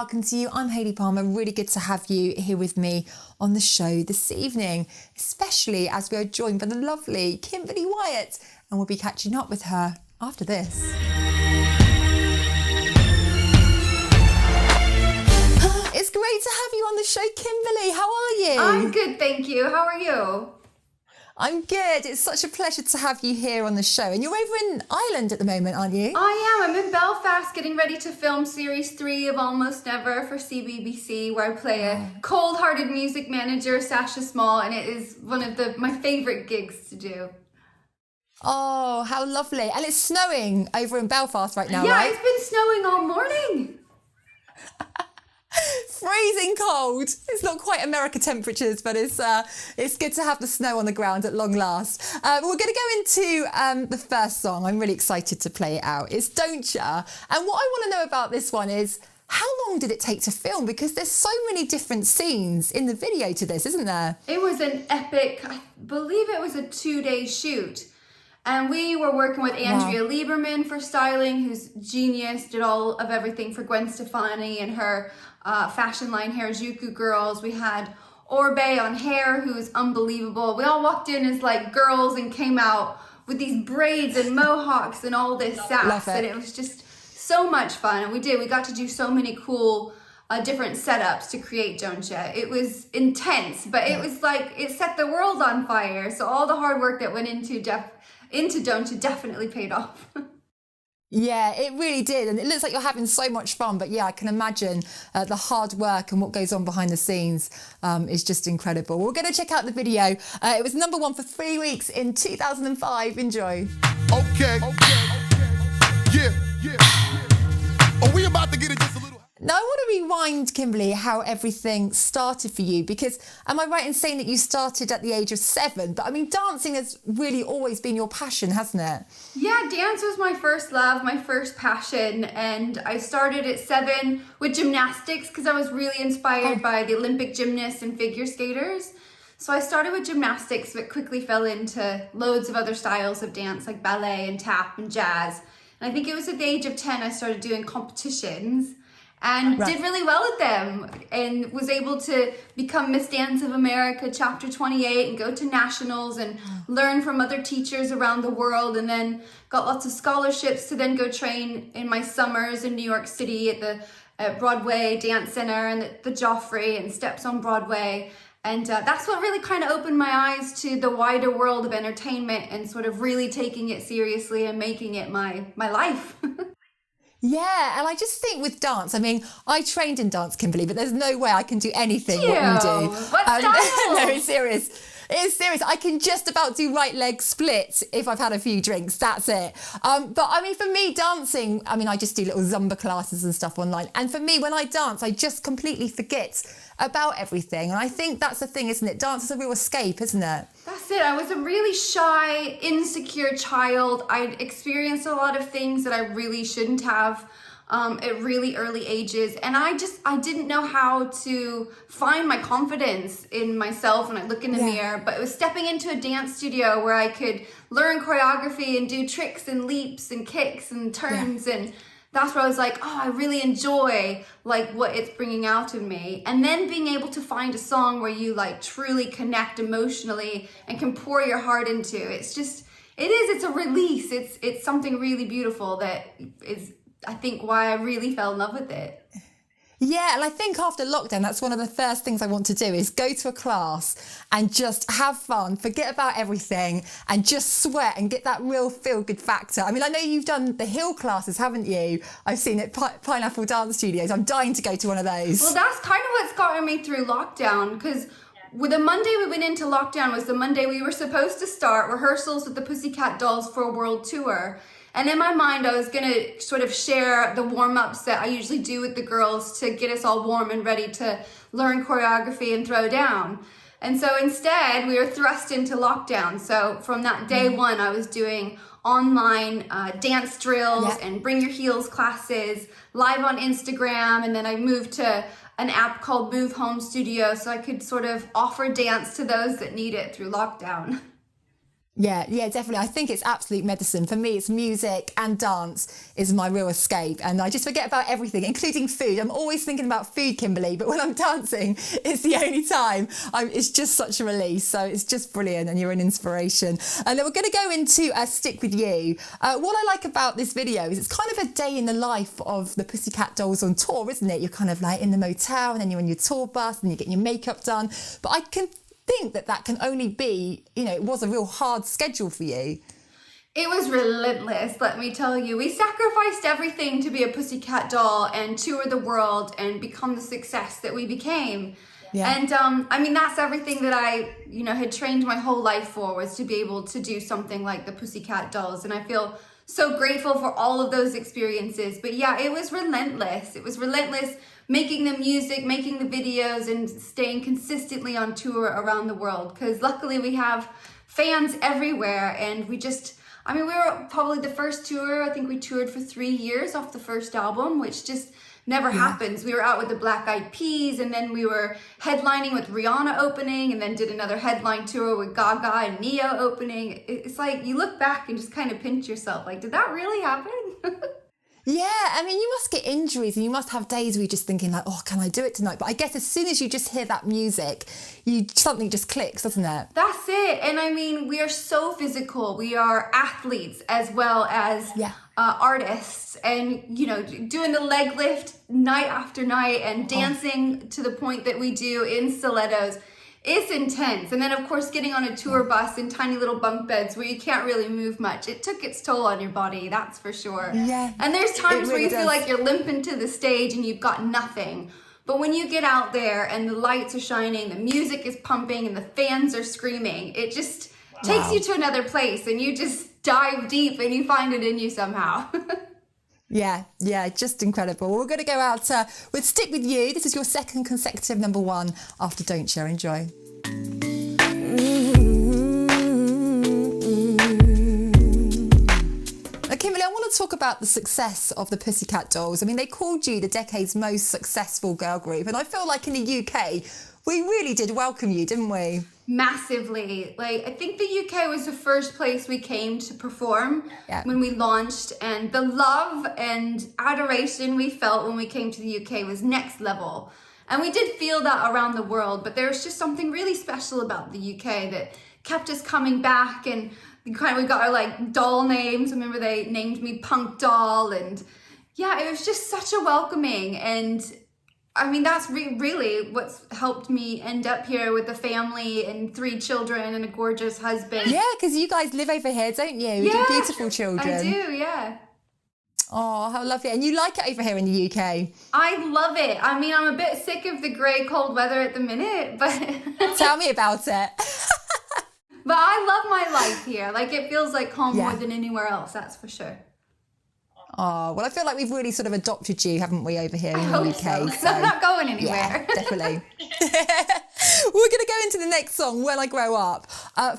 welcome to you. I'm Hayley Palmer. Really good to have you here with me on the show this evening, especially as we are joined by the lovely Kimberly Wyatt, and we'll be catching up with her after this. It's great to have you on the show, Kimberly. How are you? I'm good, thank you. How are you? I'm good. It's such a pleasure to have you here on the show. And you're over in Ireland at the moment, aren't you? I am. I'm in Belfast getting ready to film Series 3 of Almost Never for CBBC, where I play a cold-hearted music manager, Sasha Small, and it is one of my favourite gigs to do. Oh, how lovely. And it's snowing over in Belfast right now, yeah, right? It's been snowing all morning. Freezing cold. It's not quite America temperatures, but it's good to have the snow on the ground at long last. We're going to go into the first song. I'm really excited to play it out. It's Don't Ya? And what I want to know about this one is, how long did it take to film? Because there's so many different scenes in the video to this, isn't there? It was an epic, I believe it was a 2-day shoot. And we were working with Andrea Lieberman for styling, who's genius, did all of everything for Gwen Stefani and her fashion line Harajuku girls. We had Orbe on hair, who is unbelievable. We all walked in as like girls and came out with these braids and mohawks and all this sass. And it was just so much fun. And we got to do so many cool different setups to create Don't Ya. It was intense, but it was like, it set the world on fire. So all the hard work that went into Don't Ya definitely paid off. Yeah, it really did. And it looks like you're having so much fun. But yeah, I can imagine the hard work and what goes on behind the scenes is just incredible. We're going to check out the video. It was #1 for 3 weeks in 2005. Enjoy. Okay. Yeah. Are we about to get it just a little? Now, I want to rewind, Kimberly, how everything started for you, because am I right in saying that you started at the age of 7? But I mean, dancing has really always been your passion, hasn't it? Yeah, dance was my first love, my first passion. And I started at 7 with gymnastics because I was really inspired by the Olympic gymnasts and figure skaters. So I started with gymnastics, but quickly fell into loads of other styles of dance like ballet and tap and jazz. And I think it was at the age of 10 I started doing competitions. And did really well at them and was able to become Miss Dance of America Chapter 28 and go to nationals and learn from other teachers around the world, and then got lots of scholarships to then go train in my summers in New York City at the Broadway Dance Center and the Joffrey and Steps on Broadway. And that's what really kind of opened my eyes to the wider world of entertainment and sort of really taking it seriously and making it my life. Yeah, and I just think with dance, I mean, I trained in dance, Kimberly, but there's no way I can do anything what you do. What style? No, it's serious. It's serious. I can just about do right leg splits if I've had a few drinks. That's it. But I mean, for me, dancing, I mean, I just do little Zumba classes and stuff online. And for me, when I dance, I just completely forget about everything. And I think that's the thing, isn't it? Dance is a real escape, isn't it? That's it. I was a really shy, insecure child. I'd experienced a lot of things that I really shouldn't have at really early ages. And I didn't know how to find my confidence in myself when I look in the mirror. But it was stepping into a dance studio where I could learn choreography and do tricks and leaps and kicks and turns. And that's where I was like, oh, I really enjoy like what it's bringing out of me. And then being able to find a song where you like truly connect emotionally and can pour your heart into. It's a release. It's something really beautiful that is, I think, why I really fell in love with it. Yeah, and I think after lockdown, that's one of the first things I want to do is go to a class and just have fun, forget about everything and just sweat and get that real feel-good factor. I mean, I know you've done the Hill classes, haven't you? I've seen it at Pineapple Dance Studios. I'm dying to go to one of those. Well, that's kind of what's gotten me through lockdown, because with the Monday we went into lockdown was the Monday we were supposed to start rehearsals with the Pussycat Dolls for a world tour. And in my mind, I was going to sort of share the warm-ups that I usually do with the girls to get us all warm and ready to learn choreography and throw down. And so instead, we were thrust into lockdown. So from that day one, I was doing online dance drills and bring your heels classes live on Instagram. And then I moved to an app called Move Home Studio so I could sort of offer dance to those that need it through lockdown. Yeah, definitely. I think it's absolute medicine. For me, it's music and dance is my real escape. And I just forget about everything, including food. I'm always thinking about food, Kimberly, but when I'm dancing, it's the only time. It's just such a release. So it's just brilliant and you're an inspiration. And then we're going to go into Stick With You. What I like about this video is it's kind of a day in the life of the Pussycat Dolls on tour, isn't it? You're kind of like in the motel and then you're on your tour bus and you're getting your makeup done. But I can think that can only be, it was a real hard schedule for you. It was relentless, let me tell you. We sacrificed everything to be a Pussycat Doll and tour the world and become the success that we became. Yeah. And that's everything that I, had trained my whole life for, was to be able to do something like the Pussycat Dolls. And I feel so grateful for all of those experiences. But yeah, it was relentless. It was relentless making the music, making the videos, and staying consistently on tour around the world. Because luckily we have fans everywhere, and we were probably the first tour. I think we toured for 3 years off the first album, which just never happens. We were out with the Black Eyed Peas, and then we were headlining with Rihanna opening, and then did another headline tour with Gaga and Neo opening. It's like you look back and just kind of pinch yourself, like, did that really happen? Yeah, you must get injuries and you must have days where you're just thinking like, oh, can I do it tonight? But I guess as soon as you just hear that music, something just clicks, doesn't it? That's it. And we are so physical. We are athletes as well as artists, and doing the leg lift night after night and dancing to the point that we do in stilettos. It's intense. And then, of course, getting on a tour bus in tiny little bunk beds where you can't really move much. It took its toll on your body, that's for sure. Yeah. And there's times where you feel like you're limping to the stage and you've got nothing. But when you get out there and the lights are shining, the music is pumping, and the fans are screaming, it just takes you to another place, and you just dive deep and you find it in you somehow. Yeah, just incredible. We're going to go out with Stick With You. This is your second consecutive #1 after Don't You. Enjoy. Now, Kimberly, I want to talk about the success of the Pussycat Dolls. They called you the decade's most successful girl group, and I feel like in the UK, we really did welcome you, didn't we? Massively. I think the UK was the first place we came to perform when we launched, and the love and adoration we felt when we came to the UK was next level. And we did feel that around the world, but there's just something really special about the UK that kept us coming back, and we got our doll names. I remember they named me Punk Doll, and it was just such a welcoming, and that's really what's helped me end up here with a family and 3 children and a gorgeous husband. Yeah, because you guys live over here, don't you? With your beautiful children. I do, yeah. Oh, how lovely. And you like it over here in the UK? I love it. I'm a bit sick of the grey, cold weather at the minute, but... Tell me about it. But I love my life here. It feels like home more than anywhere else, that's for sure. Oh, well, I feel like we've really sort of adopted you, haven't we, over here in the UK? So. I'm not going anywhere. Yeah, definitely. We're going to go into the next song, When I Grow Up.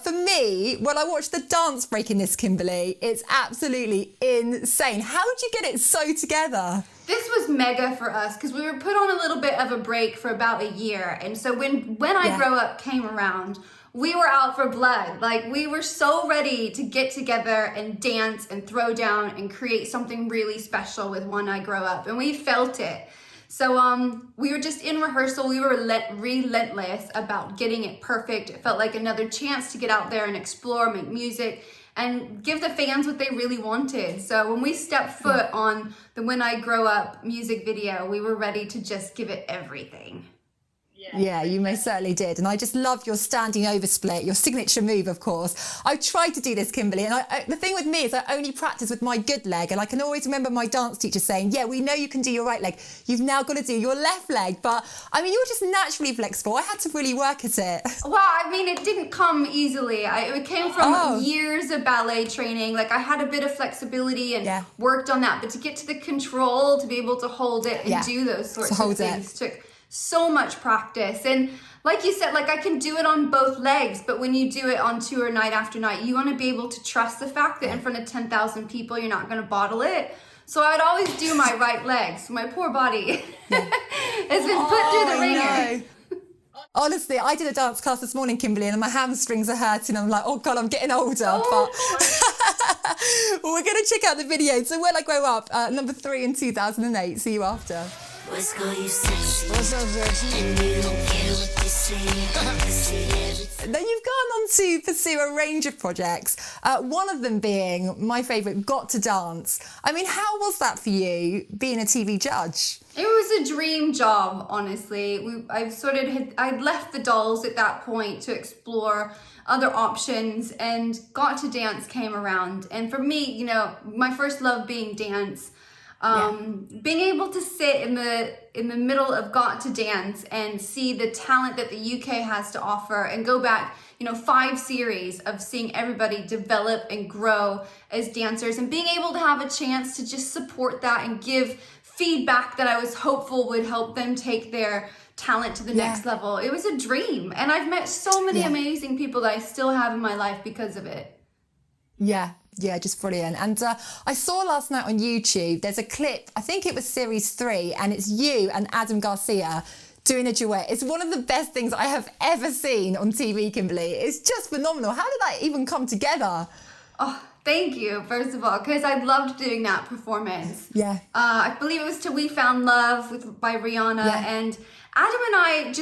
For me, when I watched the dance break in this, Kimberly, it's absolutely insane. How did you get it so together? This was mega for us because we were put on a little bit of a break for about a year. And so when I Grow Up came around, we were out for blood. We were so ready to get together and dance and throw down and create something really special with When I Grow Up. And we felt it. So we were just in rehearsal. We were relentless about getting it perfect. It felt like another chance to get out there and explore, make music, and give the fans what they really wanted. So when we stepped foot on the When I Grow Up music video, we were ready to just give it everything. Yeah, you most certainly did. And I just love your standing over split, your signature move, of course. I tried to do this, Kimberly, and the thing with me is I only practice with my good leg, and I can always remember my dance teacher saying, yeah, we know you can do your right leg. You've now got to do your left leg. But, you're just naturally flexible. I had to really work at it. Well, it didn't come easily. It came from years of ballet training. I had a bit of flexibility and worked on that. But to get to the control, to be able to hold it and do those sorts of things took so much practice. And like you said, I can do it on both legs, but when you do it on tour night after night, you want to be able to trust the fact that in front of 10,000 people, you're not going to bottle it. So I would always do my right leg. So my poor body has been put through the ringer. Honestly, I did a dance class this morning, Kimberly, and my hamstrings are hurting. I'm like, oh God, I'm getting older. But well, we're going to check out the video. So When I Grow Up, number 3 in 2008. See you after. Boys call you sexy. What's up, sexy? And you don't care what they say. Now, you've gone on to pursue a range of projects, one of them being my favourite, Got to Dance. I mean, how was that for you, being a TV judge? It was a dream job, honestly. I'd left the dolls at that point to explore other options, and Got to Dance came around. And for me, you know, my first love being dance, being able to sit in the middle of Got to Dance and see the talent that the UK has to offer, and go back, you know, 5 series of seeing everybody develop and grow as dancers, and being able to have a chance to just support that and give feedback that I was hopeful would help them take their talent to the next level. It was a dream, and I've met so many amazing people that I still have in my life because of it. Yeah, just brilliant. And I saw last night on YouTube, there's a clip, I think it was series 3, and it's you and Adam Garcia doing a duet. It's one of the best things I have ever seen on TV, Kimberly. It's just phenomenal. How did that even come together? Oh, thank you, first of all, because I loved doing that performance. Yeah. I believe it was to We Found Love by Rihanna, and Adam and I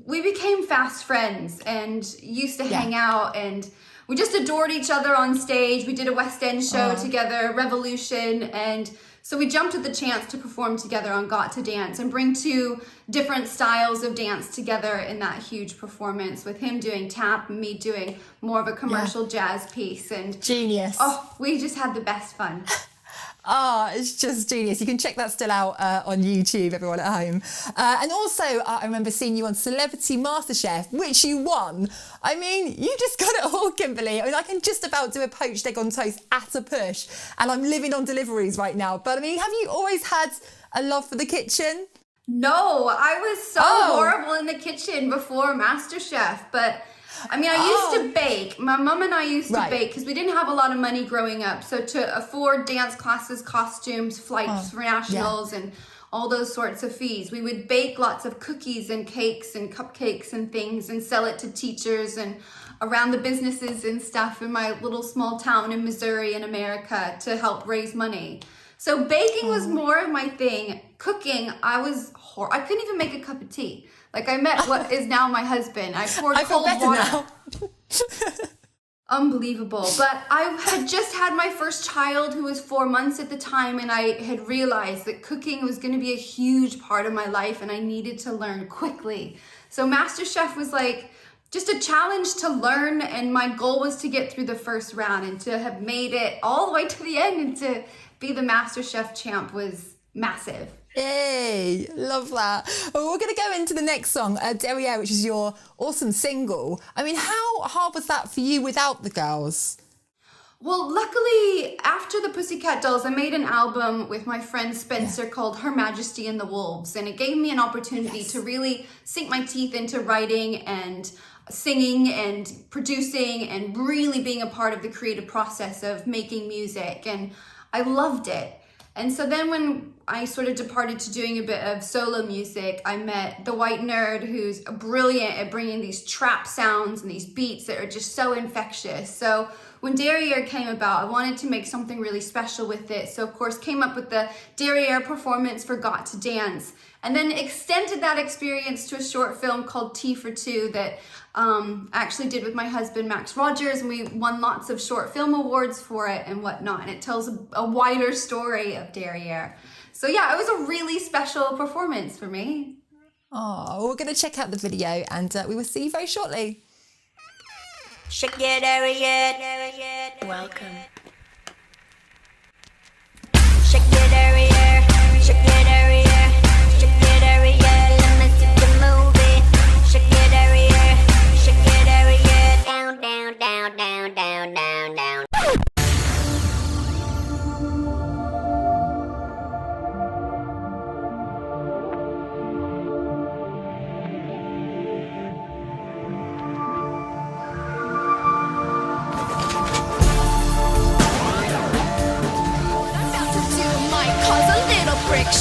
we became fast friends and used to hang out, and we just adored each other on stage. We did a West End show together, Revolution, and so we jumped at the chance to perform together on Got to Dance and bring 2 different styles of dance together in that huge performance, with him doing tap and me doing more of a commercial jazz piece. And genius. Oh, we just had the best fun. It's just genius. You can check that still out on YouTube, everyone at home. And also, I remember seeing you on Celebrity MasterChef, which you won. I mean, you just got it all, Kimberly. I mean, I can just about do a poached egg on toast at a push, and I'm living on deliveries right now. But I mean, have you always had a love for the kitchen? No, I was so horrible in the kitchen before MasterChef, but I mean, I used to bake. My mom and I used to bake because we didn't have a lot of money growing up. So to afford dance classes, costumes, flights for nationals, and all those sorts of fees, we would bake lots of cookies and cakes and cupcakes and things and sell it to teachers and around the businesses and stuff in my little small town in Missouri in America to help raise money. So baking was more of my thing. Cooking, I couldn't even make a cup of tea. Like, I met what is now my husband. I poured cold water. Now. Unbelievable. But I had just had my first child, who was 4 months at the time, and I had realized that cooking was going to be a huge part of my life, and I needed to learn quickly. So MasterChef was like just a challenge to learn, and my goal was to get through the first round, and to have made it all the way to the end and to be the MasterChef champ was massive. Yay, love that. Well, we're going to go into the next song, Derriere, which is your awesome single. I mean, how hard was that for you without the girls? Well, luckily, after the Pussycat Dolls, I made an album with my friend Spencer called Her Majesty and the Wolves, and it gave me an opportunity to really sink my teeth into writing and singing and producing and really being a part of the creative process of making music, and I loved it. And so then when I sort of departed to doing a bit of solo music, I met the White Nerd, who's brilliant at bringing these trap sounds and these beats that are just so infectious. So when Derriere came about, I wanted to make something really special with it. So of course came up with the Derriere performance for Got to Dance, and then extended that experience to a short film called Tea for Two that I actually did with my husband, Max Rogers, and we won lots of short film awards for it and whatnot. And it tells a wider story of Derriere. So yeah, it was a really special performance for me. Oh, we're going to check out the video, and we will see you very shortly. Shake it, Derriere. Welcome. Shake it, Derriere. Shake it, Derriere. Shake it, Derriere. Let me see you move it. Shake it, Derriere. Shake it, Derriere. Down, down, down, down, down, down, down.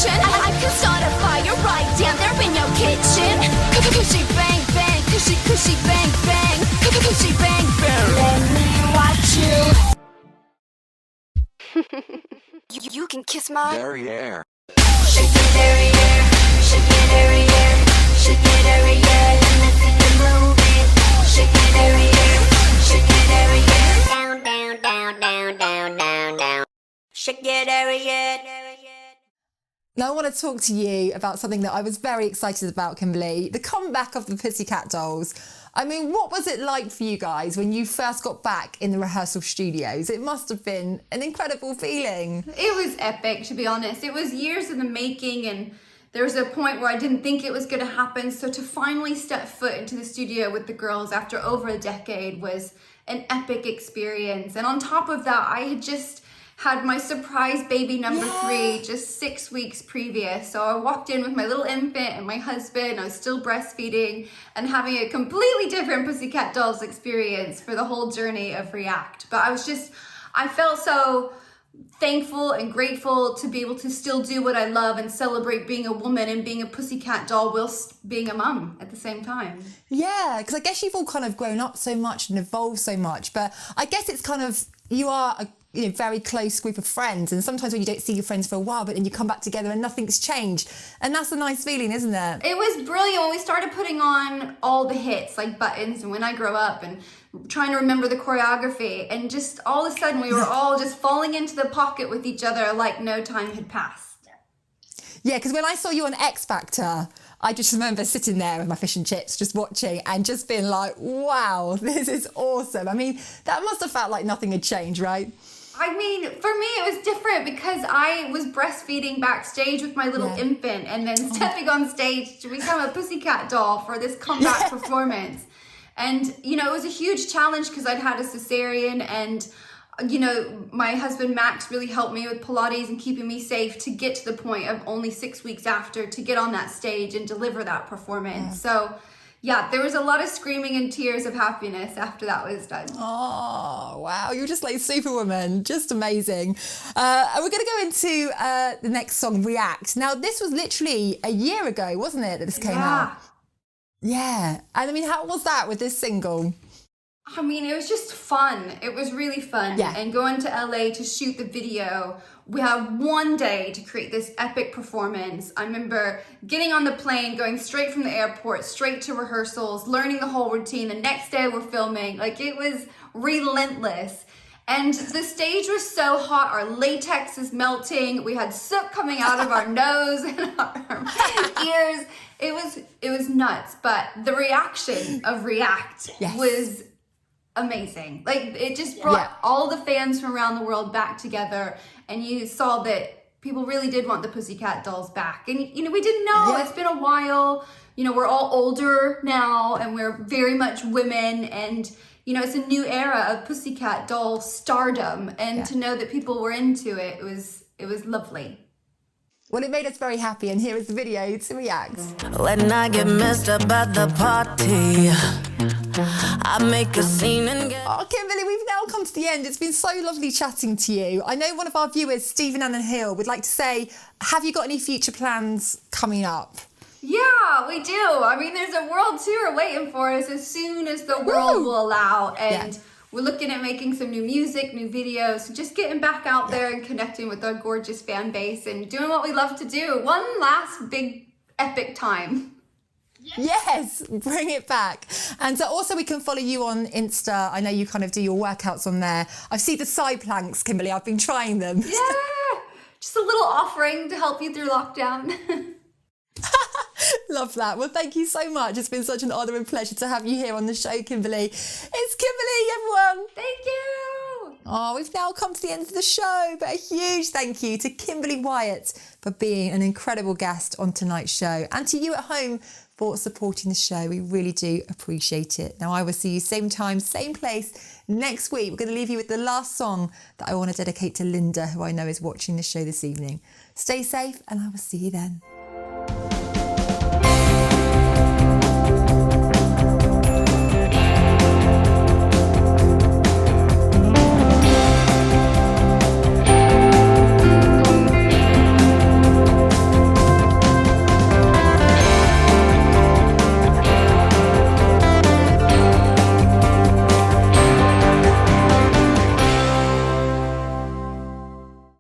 I can start a fire right down there in your kitchen. Coochie bang bang. Cushy, cushy, bang, bang. Cushy, bang, bang. Let me watch you. You can kiss my Derriere. shake it derriere, shake it derriere, shake it derriere. Let me see you move it. Shake it derriere, shake it derriere. Down, down, down, down, down, down, down. Shake it derriere. Now I want to talk to you about something that I was very excited about, Kimberly, the comeback of the Pussycat Dolls. I mean, what was it like for you guys when you first got back in the rehearsal studios? It must have been an incredible feeling. It was epic, to be honest. It was years in the making, and there was a point where I didn't think it was going to happen. So to finally step foot into the studio with the girls after over a decade was an epic experience. And on top of that, I had just had my surprise baby number 3 just 6 weeks previous. So I walked in with my little infant and my husband. I was still breastfeeding and having a completely different Pussycat Dolls experience for the whole journey of React. But I felt so thankful and grateful to be able to still do what I love and celebrate being a woman and being a Pussycat Doll whilst being a mum at the same time. Yeah, because I guess you've all kind of grown up so much and evolved so much, but I guess it's kind of, you are a very close group of friends, and sometimes when you don't see your friends for a while, but then you come back together and nothing's changed, and that's a nice feeling, isn't it? It was brilliant when we started putting on all the hits like Buttons and When I Grow Up and trying to remember the choreography, and just all of a sudden we were all just falling into the pocket with each other like no time had passed. Yeah, because when I saw you on X Factor, I just remember sitting there with my fish and chips, just watching and just being like, wow, this is awesome. I mean, that must have felt like nothing had changed, right? I mean, for me, it was different because I was breastfeeding backstage with my little infant and then stepping on stage to become a Pussycat Doll for this comeback performance. And, you know, it was a huge challenge because I'd had a cesarean, and, you know, my husband Max really helped me with Pilates and keeping me safe to get to the point of only 6 weeks after to get on that stage and deliver that performance. So, yeah, there was a lot of screaming and tears of happiness after that was done. Oh, wow. You're just like Superwoman. Just amazing. And we're going to go into the next song, React. Now, this was literally a year ago, wasn't it, that this came out? Yeah. And I mean, how was that with this single? I mean, it was just fun. It was really fun. Yeah. And going to LA to shoot the video, we had one day to create this epic performance. I remember getting on the plane, going straight from the airport, straight to rehearsals, learning the whole routine. The next day we're filming. Like, it was relentless. And the stage was so hot, our latex is melting. We had soot coming out of our nose and our ears. It was nuts. But the reaction of React was amazing. Like, it just brought all the fans from around the world back together, and you saw that people really did want the Pussycat Dolls back. And, you know, we didn't know. It's been a while. You know, we're all older now, and we're very much women, and, you know, it's a new era of Pussycat Doll stardom, and to know that people were into it, it was lovely. Well, it made us very happy, and here is the video to React. When I get messed up at the party, I make a scene and get... Oh, Kimberly, we've now come to the end. It's been so lovely chatting to you. I know one of our viewers, Stephen Allen Hill, would like to say, have you got any future plans coming up? Yeah, we do. I mean, there's a world tour waiting for us as soon as the world will allow. And we're looking at making some new music, new videos, so just getting back out there and connecting with our gorgeous fan base and doing what we love to do. One last big epic time. Yes, bring it back. And also we can follow you on Insta. I know you kind of do your workouts on there. I've seen the side planks, Kimberly. I've been trying them. Yeah, just a little offering to help you through lockdown. Love that. Well, thank you so much. It's been such an honour and pleasure to have you here on the show, Kimberly. It's Kimberly, everyone. Thank you. Oh, we've now come to the end of the show, but a huge thank you to Kimberly Wyatt for being an incredible guest on tonight's show, and to you at home for supporting the show. We really do appreciate it. Now, I will see you same time, same place next week. We're going to leave you with the last song that I want to dedicate to Linda, who I know is watching the show this evening. Stay safe, and I will see you then.